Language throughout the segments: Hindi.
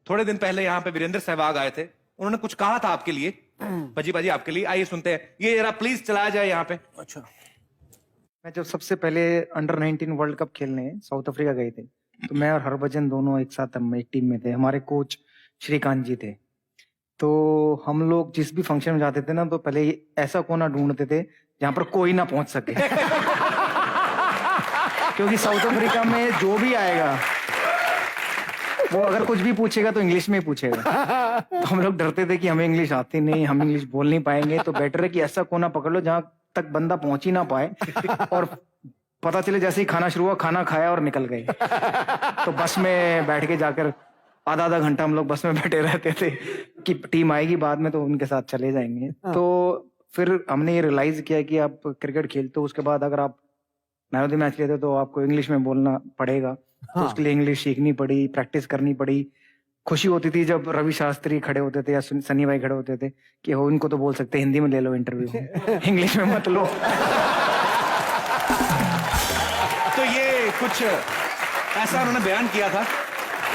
थोड़े दिन पहले यहाँ पे वीरेंद्र सहवाग आए थे, उन्होंने कुछ कहा था आपके लिए, भजी बाजी आपके लिए। आइए सुनते हैं, ये जरा प्लीज चलाया जाए यहाँ पे। अच्छा, मैं जब सबसे पहले अंडर 19 वर्ल्ड कप खेलने साउथ अफ्रीका गए थे, तो मैं और हरभजन दोनों एक साथ हम एक टीम में थे। हमारे कोच श्रीकांत जी थे। तो हम लोग जिस भी फंक्शन में जाते थे ना, तो पहले ऐसा कोना ढूंढते थे जहां पर कोई ना पहुंच सके। क्योंकि साउथ अफ्रीका में जो भी आएगा वो अगर कुछ भी पूछेगा तो इंग्लिश में ही पूछेगा। तो हम लोग डरते थे कि हमें इंग्लिश आती नहीं, हम इंग्लिश बोल नहीं पाएंगे, तो बेटर है कि ऐसा कोना पकड़ लो जहां तक बंदा पहुंच ही ना पाए, और पता चले जैसे ही खाना शुरू हुआ, खाना खाया और निकल गए। तो बस में बैठ के जाकर आधा आधा घंटा हम लोग बस में बैठे रहते थे कि टीम आएगी बाद में तो उनके साथ चले जाएंगे। तो फिर हमने ये रियलाइज किया कि आप क्रिकेट खेलते हो, उसके बाद अगर आप मैन ऑफ द मैच लेते हो तो आपको इंग्लिश में बोलना पड़ेगा। तो उसके लिए इंग्लिश सीखनी पड़ी, प्रैक्टिस करनी पड़ी। खुशी होती थी जब रवि शास्त्री खड़े होते थे या सनी भाई खड़े होते थे कि हो इनको तो बोल सकते, हिंदी में ले लो इंटरव्यू, इंग्लिश में मत लो। तो ये कुछ ऐसा उन्होंने बयान किया था।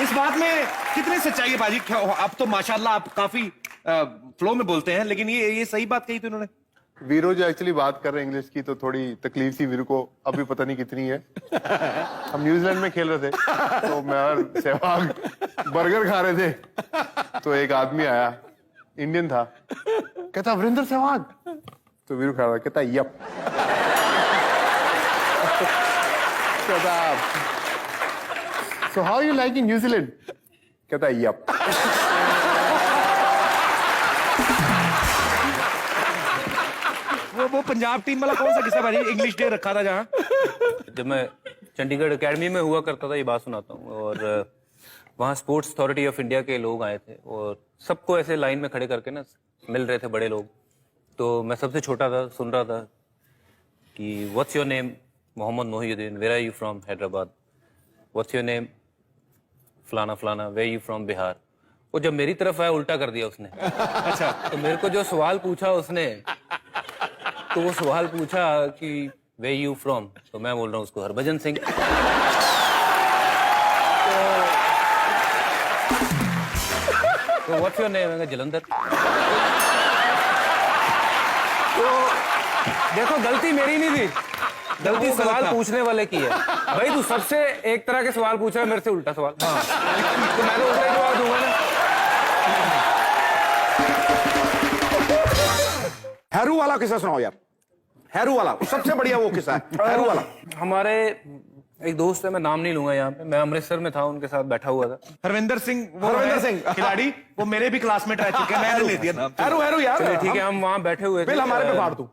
इस बात में कितनी सच्चाई है बाजी? आप तो माशाल्लाह आप काफी फ्लो में बोलते हैं, लेकिन ये सही बात कही थी उन्होंने। वीरो जो एक्चुअली बात कर रहे हैं इंग्लिश की, तो थोड़ी तकलीफ थी वीरो को, अभी पता नहीं कितनी है। हम न्यूजीलैंड में खेल रहे थे, तो मैं और सहवाग बर्गर खा रहे थे, तो एक आदमी आया, इंडियन था, कहता वीरेंद्र सहवाग। तो वीरू खा रहा, कहता यप। कहता so how you like in New Zealand? कहता यप। वो पंजाब टीम वाला कौन सा किस्सा भाई, इंग्लिश डे रखा था जहाँ? जब मैं चंडीगढ़ एकेडमी में हुआ करता था, ये बात सुनाता हूँ, और वहाँ स्पोर्ट्स अथॉरिटी ऑफ इंडिया के लोग आए थे और सबको ऐसे लाइन में खड़े करके ना मिल रहे थे बड़े लोग। तो मैं सबसे छोटा था, सुन रहा था कि what's your name? Mohammed Mohiuddin. Where are you from? Hyderabad. What's your name? फलाना फलाना। Where you from? बिहार। वो जब मेरी तरफ आया उल्टा कर दिया उसने। अच्छा। तो मेरे को जो सवाल पूछा उसने, तो वो सवाल पूछा कि वे यू फ्रॉम, तो मैं बोल रहा हूँ उसको हरभजन सिंह। तो व्हाट्स योर नेम? जलंधर। तो देखो गलती मेरी नहीं थी, गलती सवाल पूछने वाले की है। भाई तू सबसे एक तरह के सवाल पूछ रहा है, मेरे से उल्टा सवाल। हाँ। तो मैं तो उल्टा ही जवाब दूंगा ना। हैरू वाला किस्सा सुनाओ यार। हैरू वाला सबसे बढ़िया वो किस्सा है, हैरू वाला। हमारे एक दोस्त है, मैं नाम नहीं लूंगा यहाँ पे, मैं अमृतसर में था, उनके साथ बैठा हुआ था। हरविंदर सिंह, हरविंदर सिंह खिलाड़ी, वो मेरे भी क्लासमेट रह चुके हैं, मैंने ले दिया नाम। हैरू हैरू यार। चलिए ठीक है, हम वहाँ बैठे हुए थे, बिल हमारे पे फाड़ तू।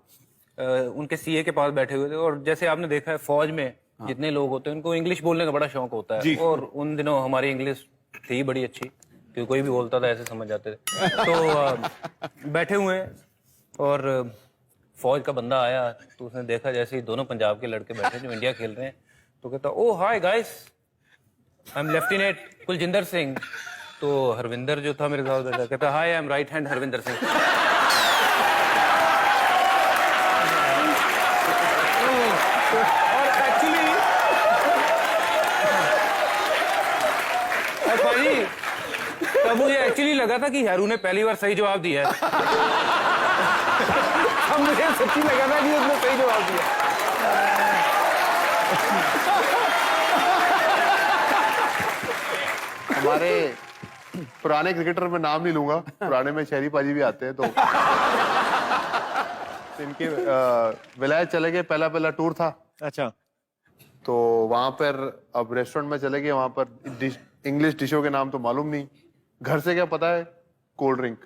उनके सीए के पास बैठे हुए थे, और जैसे आपने देखा है फौज में जितने लोग होते हैं उनको इंग्लिश बोलने का बड़ा शौक होता है, और उन दिनों हमारी इंग्लिश थी बड़ी अच्छी, क्योंकि कोई भी बोलता था ऐसे समझ जाते थे। तो बैठे हुए हैं और फौज का बंदा आया, तो उसने देखा जैसे ही दोनों पंजाब के लड़के बैठे जो इंडिया खेल रहे हैं, तो कहता oh hi guys, I am lieutenant Kuljinder Singh. तो हरविंदर जो था मेरे साथ बैठा, कहता hi I am right hand Harvinder Singh. और एक्चुअली भाई तब मुझे एक्चुअली लगा था कि हैरू ने पहली बार सही जवाब दिया है। अब मुझे सच्ची लगा था कि उसने सही जवाब दिया। हमारे पुराने क्रिकेटर में नाम नहीं लूंगा, पुराने में शहरी पाजी भी आते हैं, तो इनके विलायत चले गए, पहला टूर था। अच्छा। तो वहां पर अब रेस्टोरेंट में चले गए, वहां पर इंग्लिश डिशों के नाम तो मालूम नहीं, घर से क्या पता है, कोल्ड ड्रिंक।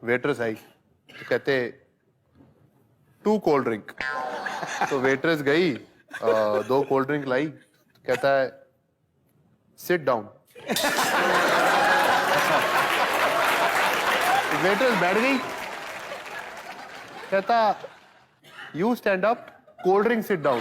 वेटरेस आई तो कहते 2 कोल्ड ड्रिंक। तो वेटरेस गई, 2 कोल्ड ड्रिंक लाई, तो कहता है सिट डाउन। वेटरेस बैठ गई, कहता you stand up, cold drink sit down.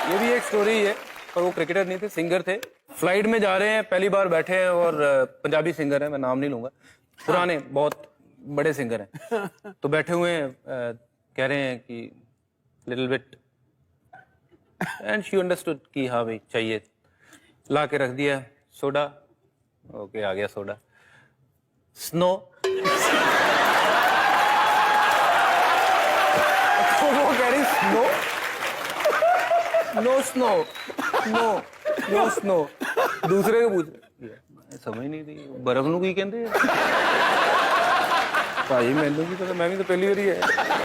ये भी एक स्टोरी है, पर वो क्रिकेटर नहीं थे, सिंगर थे। फ्लाइट में जा रहे हैं, पहली बार बैठे हैं, और पंजाबी सिंगर है, मैं नाम नहीं लूंगा, पुराने बहुत बड़े सिंगर हैं, तो बैठे हुए हैं, कह रहे हैं कि little bit, and she understood कि हाँ भाई चाहिए, ला के रख दिया सोडा, ओके आ गया सोडा, स्नो, तो वो कह रही snow, no snow, no no snow, दूसरे को पूछ मैं समझ नहीं रही बर्फ नू की कहते भाई, मैनू की पता, मैं भी तो पहली बार ही है।